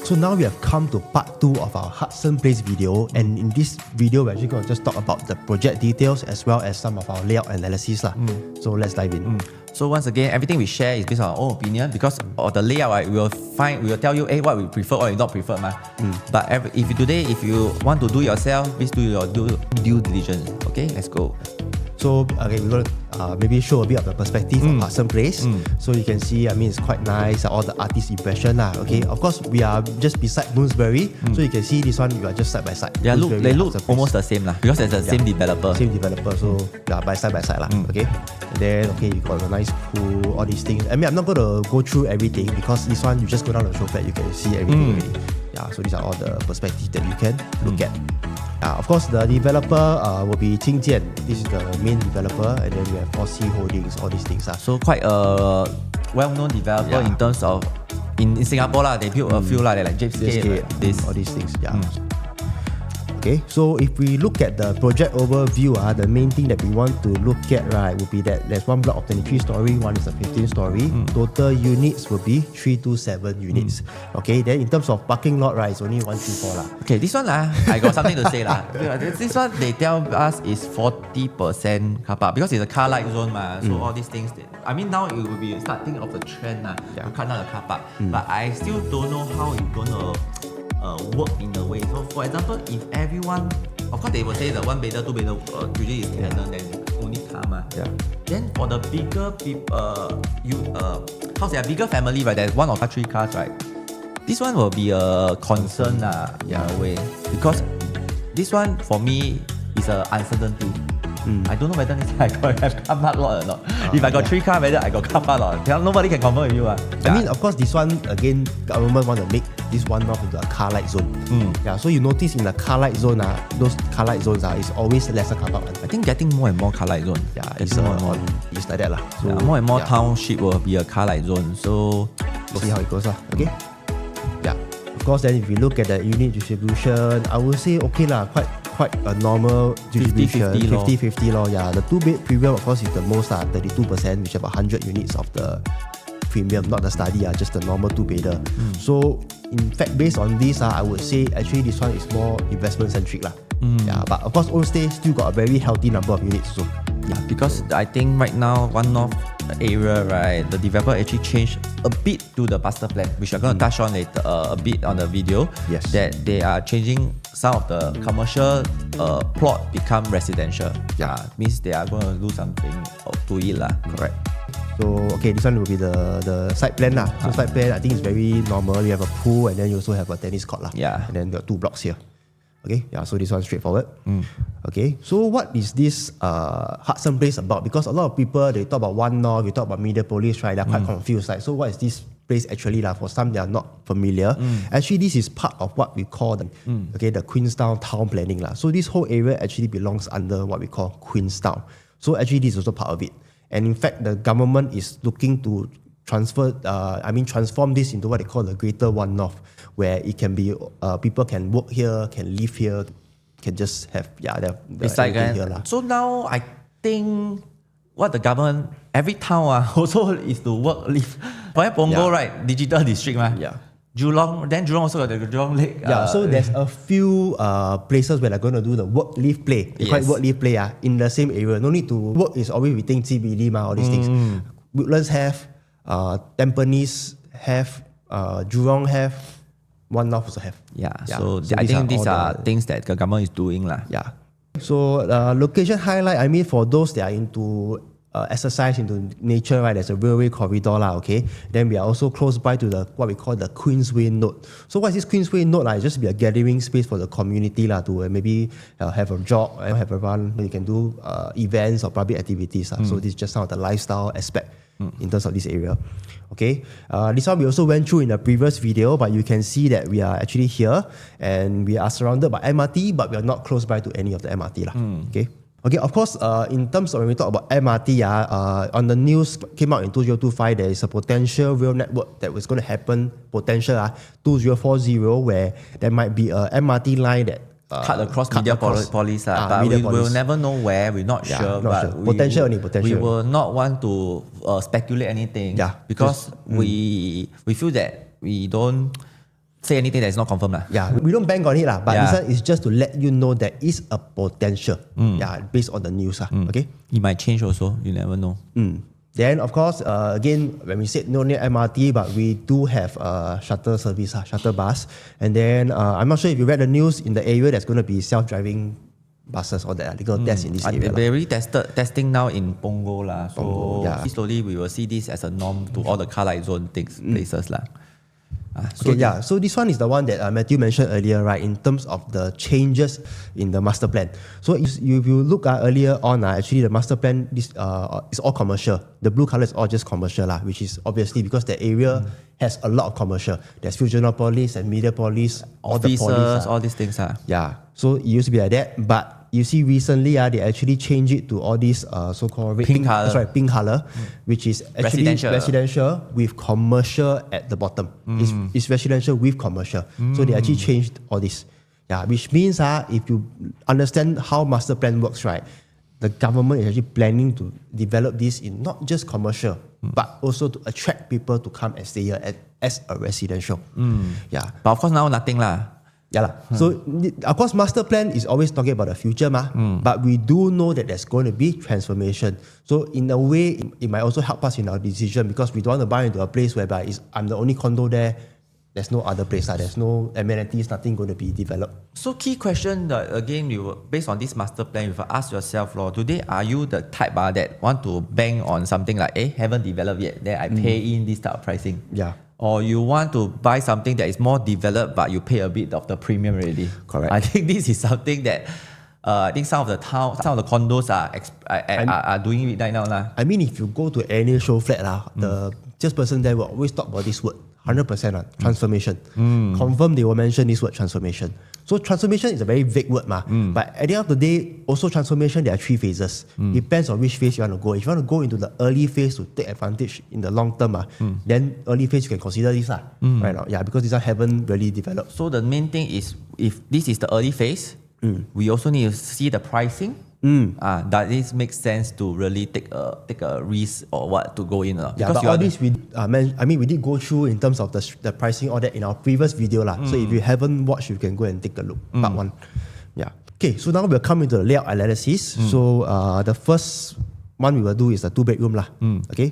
So now we have come to part 2 of our Hudson Place video, and in this video we're actually going to just talk about the project details as well as some of our layout analysis lah. So let's dive in. So once again, everything we share is based on our own opinion because of the layout, right? We will tell you what we prefer or you not prefer. But if you want to do it yourself, please do your due diligence. Okay, let's go. So okay, we're going to maybe show a bit of the perspective of Hudson Place. So you can see, I mean, it's quite nice, all the artist impression lah. Okay, of course we are just beside Bloomsbury, so you can see this one, you are just side by side. Yeah, they look almost the same lah because it's the same developer. So yeah, by side lah. Okay, and then you got a nice pool, all these things. I mean, I'm not going to go through everything because this one you just go down the show pad, you can see everything already. Yeah, so these are all the perspectives that you can look at. Of course, the developer will be Qingjian. This is the main developer, and then we have 4C Holdings, all these things. So quite a well-known developer in terms of in Singapore lah. They built a few like Japescape, all these things. Yeah. Okay, so if we look at the project overview, the main thing that we want to look at, right, would be that there's one block of 23 story, one is a 15 story. Total units will be 327 units. Okay, then in terms of parking lot, right, it's only 134 lah. Okay, this one I got something to say lah. This one they tell us is 40% car park because it's a car light zone so all these things. I mean now it will be starting of a trend to cut down the car park. But I still don't know how it's gonna work in a way. So for example, if everyone, of course they will say the one bedder, two bedder usually is tenant, then only car Then for the bigger people, bigger family, right? There's one or three cars, right? This one will be a concern in a way because this one for me is an uncertainty. I don't know whether I got car park lot or not. If I got 3 cars, whether I got car park lot. Nobody can confirm with you. I mean, of course, this one, again, government want to make this one off into a car light zone. Yeah, so you notice in the car light zone, those car light zones is always lesser car park. I think getting more and more car light zone. Yeah, it's like that lah. So more and more township will be a car light zone. So we'll see how it goes. Okay. Yeah. Of course, then if we look at the unit distribution, I would say okay lah, quite a normal distribution, 50-50 law. Yeah, the 2-bed premium of course is the most 32%, which have 100 units of the premium, not the study, just the normal 2-bedder. So in fact, based on this, I would say actually this one is more investment centric lah. Yeah, but of course Homestay still got a very healthy number of units also. Yeah, because I think right now One North area, right, the developer actually changed a bit to the master plan, which I'm going to touch on later a bit on the video. Yes. That they are changing some of the commercial plot become residential. Yeah, means they are going to do something to it lah. Correct. So okay, this one will be the site plan lah. So site plan I think is very normal. You have a pool and then you also have a tennis court lah. Yeah. And then there are 2 blocks here. Okay, yeah, so this one's straightforward. Okay, so what is this Hudson Place about? Because a lot of people, they talk about One North, they talk about Mediapolis, right? They're quite confused. Like, so what is this place actually? For some, they are not familiar. Actually, this is part of what we call the Queenstown town planning. So this whole area actually belongs under what we call Queenstown. So actually, this is also part of it. And in fact, the government is looking to transform this into what they call the Greater One North, where it can be people can work here, can live here, can just have it's like here lah. So now I think what the government, every town also is to work, live. For Punggol, right, digital district Jurong also got the Jurong Lake. So there's a few places where they're going to do the work, live, play. They call it work, live, play in the same area. No need to work is always within CBD all these things. Woodlands have, Tampines have, Jurong have, One North also have. So I think these are things that the government is doing lah. So location highlight, I mean for those that are into exercise, into nature, right, there's a railway corridor lah, okay? Then we are also close by to what we call the Queensway Node. So what is this Queensway Node? It's just be a gathering space for the community lah, to maybe have a jog, have a run, you can do events or public activities. So this is just some of the lifestyle aspect in terms of this area. Okay, this one we also went through in the previous video, but you can see that we are actually here and we are surrounded by MRT, but we are not close by to any of the MRT lah. Okay, of course, in terms of when we talk about MRT, on the news came out in 2025, there is a potential rail network that was going to happen, 2040, where there might be a MRT line that cut across Mediapolis, but we will never know where. We're not sure. But potential. We will not want to speculate anything. Because we feel that we don't. say anything that's not confirmed. Yeah, we don't bank on it, but Yeah. this one is just to let you know there is a potential. Based on the news. Okay. It might change also. You never know. Then, of course, again, when we said no near MRT, but we do have shuttle service, shuttle bus. And then, I'm not sure if you read the news, in the area there's going to be self-driving buses or that. They're going to test in this area. They already testing now in Punggol. So Punggol, yeah. slowly we will see this as a norm to all the car light zone places. So this one is the one that Matthew mentioned earlier, right, in terms of the changes in the master plan. So if you look earlier on, actually the master plan is all commercial. The blue color is all just commercial, which is obviously because the area has a lot of commercial. There's Fusionopolis and Mediapolis, all the offices, polis. all these things. Yeah, so it used to be like that, but you see recently they actually changed it to all these so-called Pink colour. pink color, which is actually residential with commercial at the bottom. It's residential with commercial. So they actually changed all this. Yeah, which means if you understand how master plan works, right, the government is actually planning to develop this in not just commercial, but also to attract people to come and stay here as a residential. Yeah. But of course now nothing So, of course, master plan is always talking about the future, but we do know that there's going to be transformation. So, in a way, it might also help us in our decision because we don't want to buy into a place whereby I'm the only condo there. There's no other place. There's no amenities, nothing going to be developed. So key question again, based on this master plan, you ask yourself, today are you the type that want to bang on something like, haven't developed yet, then I pay in this type of pricing? Yeah. Or you want to buy something that is more developed but you pay a bit of the premium already? Correct. I think this is something that I think some of the condos are doing it right now. I mean, if you go to any show flat, the salesperson there will always talk about this word, 100% transformation. Confirm they will mention this word transformation. So transformation is a very vague word, but at the end of the day, also transformation, there are 3 phases. Depends on which phase you want to go. If you want to go into the early phase to take advantage in the long term, then early phase you can consider this right now. Yeah, because these haven't really developed. So the main thing is, if this is the early phase, we also need to see the pricing. Does this make sense to really take a risk or what to go in? Yeah, but all this we did go through in terms of the pricing, all that in our previous video. So if you haven't watched, you can go and take a look. Part 1. Yeah. Okay, so now we'll come into the layout analysis. So the first one we will do is the 2-bedroom. Okay.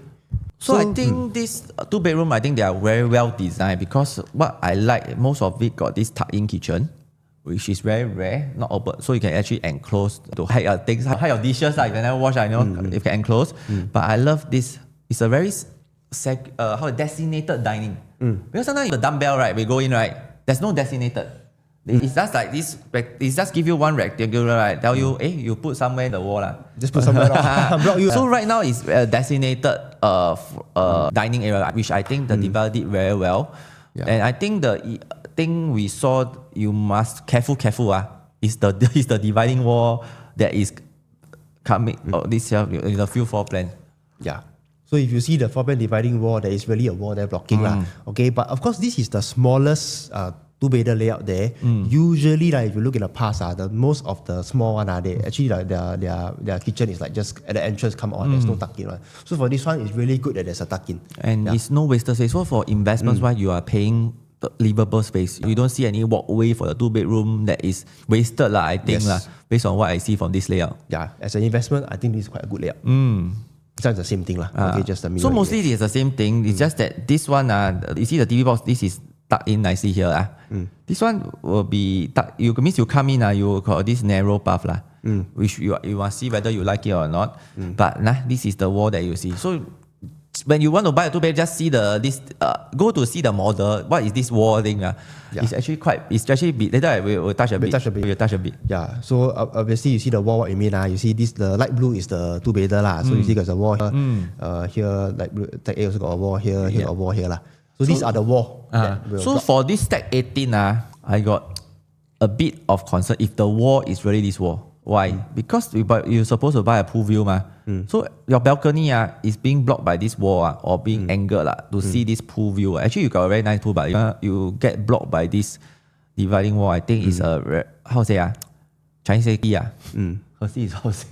So I think this 2-bedroom, I think they are very well designed because what I like, most of it got this tuck-in kitchen, which is very rare, not open. So you can actually enclose to hide your things, hide your dishes. If you never wash, I know you can enclose. But I love this. It's a very designated dining. Because sometimes the dumbbell, right, we go in, right, there's no designated. It's just like this. It's just give you one rectangular, right? Tell you, you put somewhere in the wall, Just put somewhere. Block you. So right now it's a designated dining area, which I think the developer did very well. Yeah. And I think the thing we saw, you must careful is the dividing wall that is coming this year in the few floor plan. Yeah. So if you see the floor plan dividing wall, there is really a wall there blocking. Okay, but of course this is the smallest 2-bedder layout there. Usually, if you look in the past, the most of the small one, they actually their kitchen is just at the entrance come on. There's no tuck-in. Right? So for this one, it's really good that there's a tuck-in. And it's no wasted space. So for investments, you are paying the livable space. You don't see any walkway for the 2-bedroom that is wasted, I think, based on what I see from this layout. Yeah, as an investment, I think this is quite a good layout. It's the same thing. Okay, just the so mostly it's the same thing. It's just that this one, you see the TV box, this is tucked in nicely here. This one will be tucked. Means you come in, you got this narrow path, which you must see whether you like it or not. But this is the wall that you see. So when you want to buy a 2-bed, just see go to see the model. What is this wall thing? It's actually big. Later we'll touch a bit. We'll touch a bit. Yeah. So obviously you see the wall, what you mean. You see this, the light blue is the 2-bedder. So you see there's a wall here. Here, light blue, Tech A also got a wall here. Here got a wall here. So these are the wall. So for this Stack 18, I got a bit of concern if the wall is really this wall. Why? Because you're supposed to buy a pool view. So your balcony is being blocked by this wall or being angled to see this pool view. Actually, you got a very nice pool, but you get blocked by this dividing wall. I think it's a, Chinese say key. Is how to say?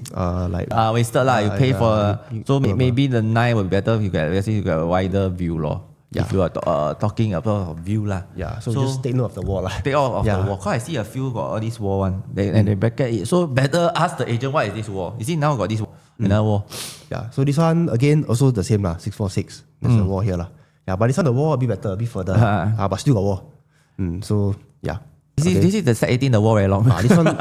Wasted. You pay for, so maybe the 9 will be better if you get a wider view. Yeah. If you are talking about view lah. Yeah, so just take note of the wall lah. Take out of the wall. Because I see a few got all this wall one. And they bracket it. So better ask the agent what is this wall. You see now got this another wall. Yeah, so this one again also the same lah, 646. There's a wall here lah. Yeah, but this one the wall a bit better, a bit further. But still got wall. So yeah. This is the set 18, the wall very long. This one.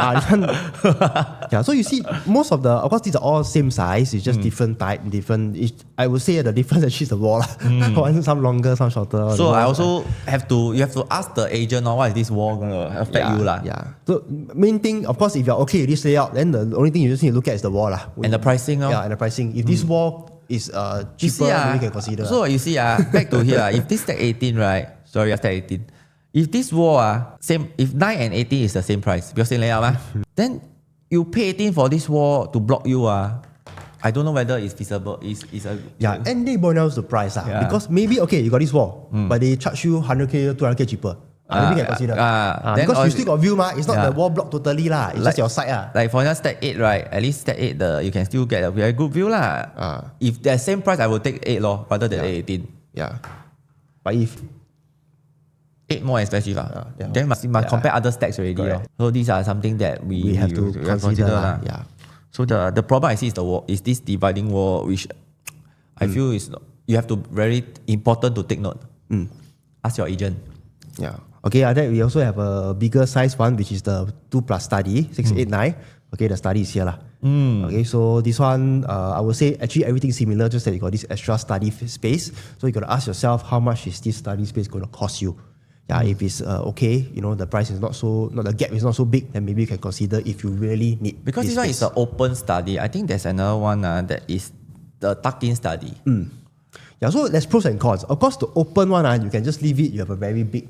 Yeah, so you see, most of course, these are all same size. It's just different type, different. I would say the difference actually is the wall. One some longer, some shorter. So I also you have to ask the agent, what is this wall going to affect you lah? Yeah. So main thing, of course, if you're okay with this layout, then the only thing you just need to look at is the wall lah. And the pricing. Yeah, and the pricing. If this wall is cheaper, then you can consider. So you see, back to here, if this stack 18, right? Sorry, stack 18. If this wall same, if 9 and 18 is the same price, because same layout, then you pay 18 for this wall to block you. I don't know whether it's feasible. And they boil down to the price because maybe you got this wall, but they charge you 100k, 200k cheaper. Maybe you can consider. Because you still got view, it's not the wall block totally lah. It's just your side Like for example, stack 8, right? At least stack 8, you can still get a very good view lah. If the same price, I will take 8 rather than 18. Yeah. But if 8 more expensive, then must compare other stacks already. So these are something that we have to consider. Yeah. So the problem I see is the wall, is this dividing wall, which I feel is you have to very important to take note. Ask your agent. Yeah. Okay, then we also have a bigger size one, which is the 2+ study, 689. Okay, the study is here lah. Okay, so this one, I would say actually everything similar, just that you got this extra study space. So you got to ask yourself, how much is this study space going to cost you? Yeah, if it's okay, the price is the gap is not so big, then maybe you can consider if you really need. Because this one is an open study. I think there's another one that is the tuck-in study. Yeah, so there's pros and cons. Of course, the open one, you can just leave it. You have a very big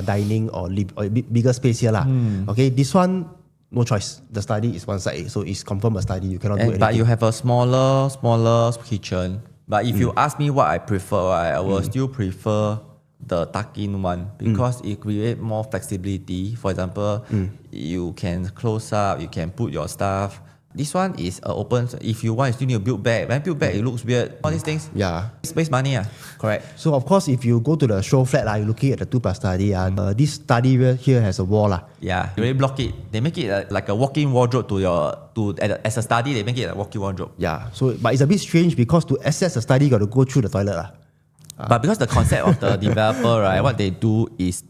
dining or a bit bigger space here lah. Okay, this one, no choice. The study is one side, so it's confirmed a study. You cannot do anything. But you have a smaller kitchen. But if you ask me what I prefer, I will still prefer the tuck-in one because it creates more flexibility. For example, you can close up, you can put your stuff. This one is open. If you want, you still need to build back. When build back, it looks weird. All these things. Yeah. Space money. Correct. So of course, if you go to the show flat, you're looking at the 2+ study. This study here has a wall. Yeah. You really block it. They make it like a walk-in wardrobe as a study. They make it a walk-in wardrobe. Yeah. So, but it's a bit strange because to access the study, you got to go through the toilet. But because the concept of the developer, right, what they do is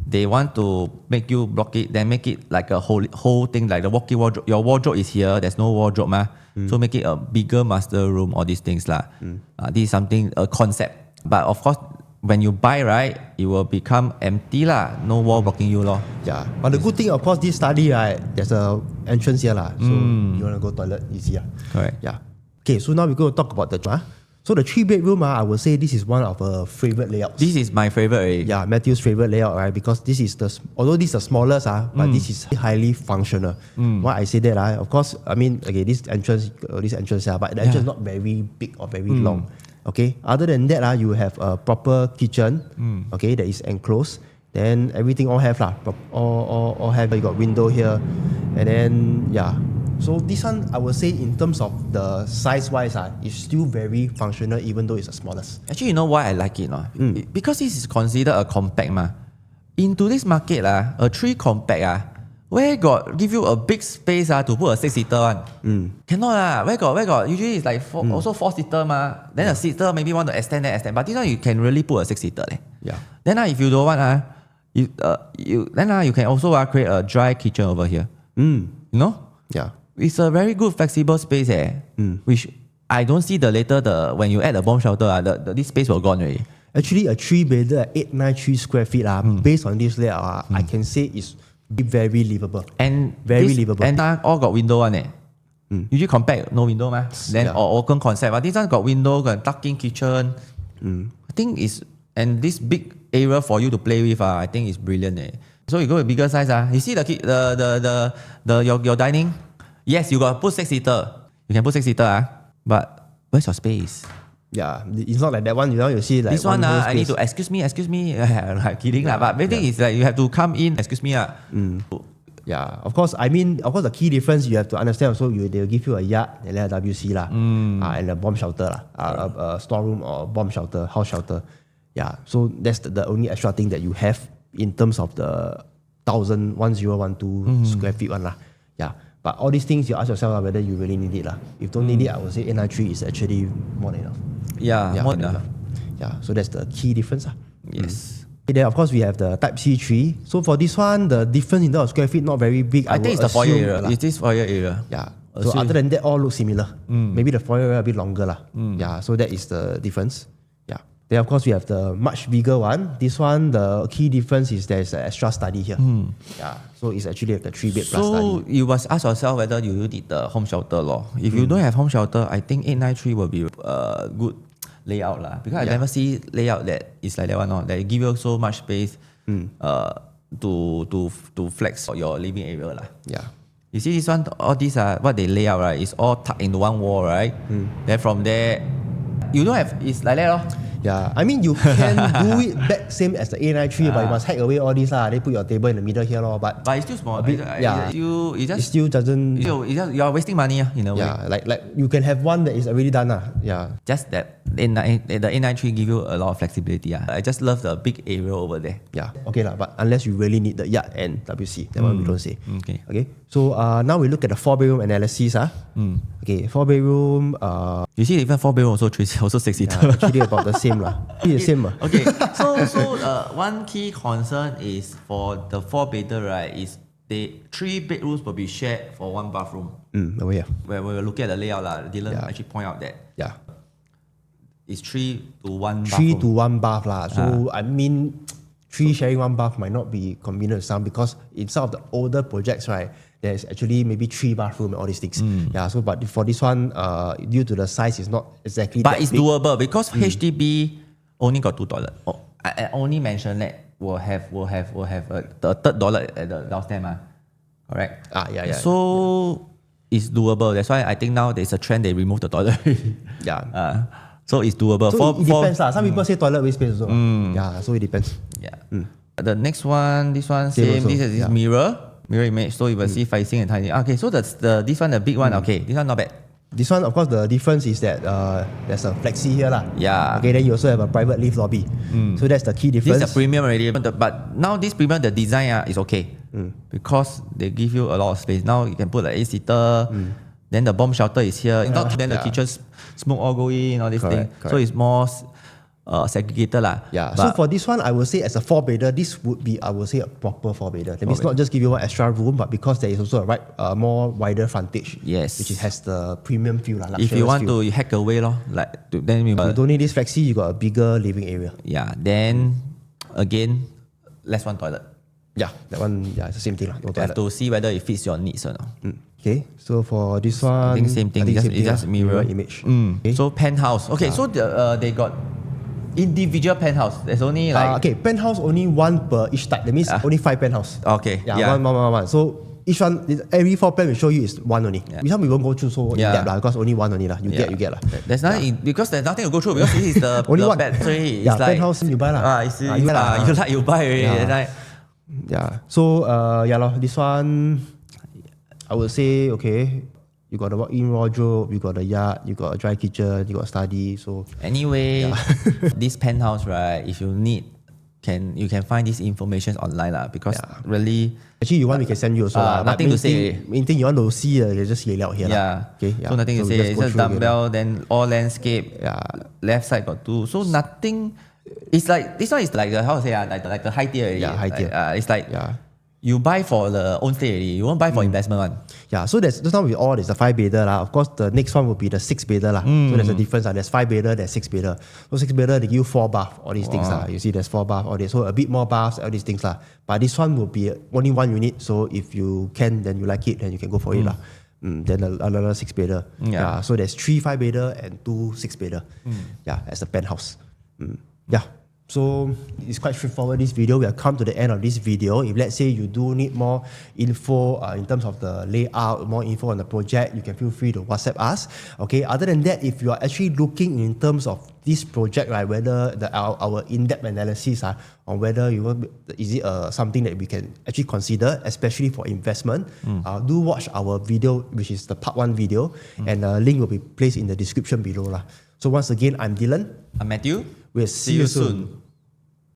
they want to make you block it, then make it like a whole thing, like the walk-in wardrobe. Your wardrobe is here, there's no wardrobe, so make it a bigger master room, all these things lah. This is something, a concept. But of course, when you buy, right, it will become empty lah, no wall blocking you lor. Yeah, but the good thing, of course, this study, right, there's a entrance here lah, so you want to go toilet, easy. Correct. Yeah. Okay, so now we're going to talk about the So the 3-bedroom, I would say this is one of our favorite layouts. This is my favorite. Yeah, Matthew's favorite layout, right? Because this is although this is the smallest, but this is highly functional. Why I say that, of course, I mean, okay, this entrance, but the entrance is not very big or very long. Okay, other than that, you have a proper kitchen, okay, that is enclosed. Then everything all have all have. You got window here, and then So this one, I would say, in terms of the size-wise, it's still very functional, even though it's the smallest. Actually, you know why I like it? Because this is considered a compact. In today's market, a 3 compact, where got give you a big space to put a 6-seater one? Cannot. Where got? Usually it's like also 4-seater. Then a seater maybe want to extend. But this one, you can really put a 6-seater. Yeah. Then if you don't want, you can also create a dry kitchen over here. You know? Yeah. It's a very good flexible space, which I don't see when you add a bomb shelter, this space will gone already. Actually, a 3-bedder, 893 square feet, based on this layout, I can say it's very livable. And very livable. And all got window one. Usually compact, no window, then or open concept. But this one got window, got tuck-in kitchen. I think and this big area for you to play with, I think is brilliant. So you go with bigger size. You see your dining. Yes, you got to put 6-seater. You can put 6-seater, but where's your space? Yeah, it's not like that one. You see, like this one, I need to excuse me. Like kidding, but the thing is like you have to come in. Excuse me, Yeah, of course. I mean, of course, the key difference you have to understand also, they'll give you a yard, WC and a bomb shelter a storeroom or bomb shelter, house shelter. Yeah, so that's the only extra thing that you have in terms of the 1012 square feet one lah. Yeah, but all these things you ask yourself whether you really need it lah. If don't need it, I would say 893 is actually more than enough. Yeah, more than enough. Yeah, so that's the key difference lah. Yes. Okay, then of course we have the Type C tree. So for this one, the difference in terms of square feet not very big. I think it's the foyer area. It is foyer area. Yeah. So other than that, all look similar. Maybe the foyer area a bit longer lah. Yeah. So that is the difference. Yeah. Then of course we have the much bigger one. This one, the key difference is there's an extra study here. Yeah. So it's actually the 3-bed plus study. So you must ask yourself whether you need the home shelter law. If you don't have home shelter, I think 893 will be good layout lah. Because I never see layout that is like that one. That give you so much space to flex your living area lah. Yeah. You see this one, all these are what they lay out, right? It's all tucked into one wall, right? Then from there, you don't have, it's like that. Yeah, I mean you can do it back same as the 893, but you must hack away all these lah. They put your table in the middle here lor, but it's still small. Bit, it still doesn't. You are wasting money in a way. Yeah, like you can have one that is already done Yeah. Just that the 893 give you a lot of flexibility. I just love the big area over there. Yeah. Okay lah, but unless you really need the yard and WC, that one we don't say. Okay. So now we look at the 4-bedroom analysis. Okay, 4-bedroom. You see, even 4-bedroom also 6 seater. Yeah, actually about the same lah. The same. Okay. So one key concern is for the 4-bedder, right? Is the 3 bedrooms will be shared for 1 bathroom. Over here. Where we look at the layout Dylan actually point out that. Yeah. It's 3 to 1 bathroom. 3 to 1 bath lah. So I mean, 3 sharing 1 bath might not be convenient to some because in some of the older projects, right, there's actually maybe 3 bathroom and all these things. Yeah. So but for this one, due to the size, it's not exactly. But it's big. doable because HDB only got 2 toilets. I only mentioned that will have the 3rd toilet at the downstairs, correct? Yeah. So it's doable. That's why I think now there's a trend they remove the toilet. Yeah. So it's doable. So it depends lah. Some people say toilet waste space also. Yeah. So it depends. Yeah. The next one, this one same. This is mirror image. So you will see facing and tiny. Okay. So this one, the big one. Okay. This one not bad. This one, of course, the difference is that there's a flexi here lah. Yeah. Okay. Then you also have a private lift lobby. So that's the key difference. This is a premium already, but now this premium, the design is okay because they give you a lot of space. Now you can put like 8-seater. Then the bomb shelter is here. Then the kitchen smoke all go in, all these things. So it's more segregated lah. Yeah. So for this one, I would say as a 4-bedder, this would be, I would say, a proper 4-bedder. That means not just give you one extra room, but because there is also a more wider frontage. Yes. Which has the premium feel lah. If you want to hack away then you don't need this flexi, you got a bigger living area. Yeah. Then again, less one toilet. Yeah, that one, it's the same thing lah. You have to see whether it fits your needs or not. Okay, so for this one, I think same thing. It's just mirror image. Okay. So penthouse. Okay, so they got individual penthouse. There's only like penthouse only 1 per each type. That means only 5 penthouse. Okay. Yeah. One. So each one, every 4 plan will show you is 1 only. This one we won't go through so in depth lah, because only 1 only lah. You get lah. There's nothing because there's nothing to go through because this is the only the one. bed. So it's like penthouse you buy lah. You buy already. Yeah. So this one, I would say you got the walk-in wardrobe, you got the yard, you got a dry kitchen, you got a study. So anyway, this penthouse, right? If you need, you can find this information online lah. Because really, actually you want we can send you also lah. Nothing to say. Main thing you want to see, you just lay out here lah. So nothing to say. It's just dumbbell, then all landscape. Left side got 2. So nothing. It's like this one is like the like the high tier. High tier. It's like you buy for the own stay already. You won't buy for investment one. Yeah. So there's now with all there's a 5-bedder lah. Of course, the next one will be the 6-bedder lah. So there's a difference. There's 5-bedder, there's 6-bedder. So 6-bedder they give you 4 bath, all these things lah. You see, there's 4 bath, all this. So a bit more baths, all these things lah. But this one will be only 1 unit. So if you can, then you like it, then you can go for it lah. Then another 6-bedder. Yeah. So there's 3 5-bedder and 2 6-bedder. Yeah, as a penthouse. Yeah. So it's quite straightforward, this video. We have come to the end of this video. If let's say you do need more info in terms of the layout, more info on the project, you can feel free to WhatsApp us. Okay. Other than that, if you are actually looking in terms of this project, right, whether our in-depth analysis on whether is it something that we can actually consider, especially for investment, do watch our video, which is the part 1 video, and the link will be placed in the description below lah. So once again, I'm Dylan. I'm Matthew. We'll see you soon.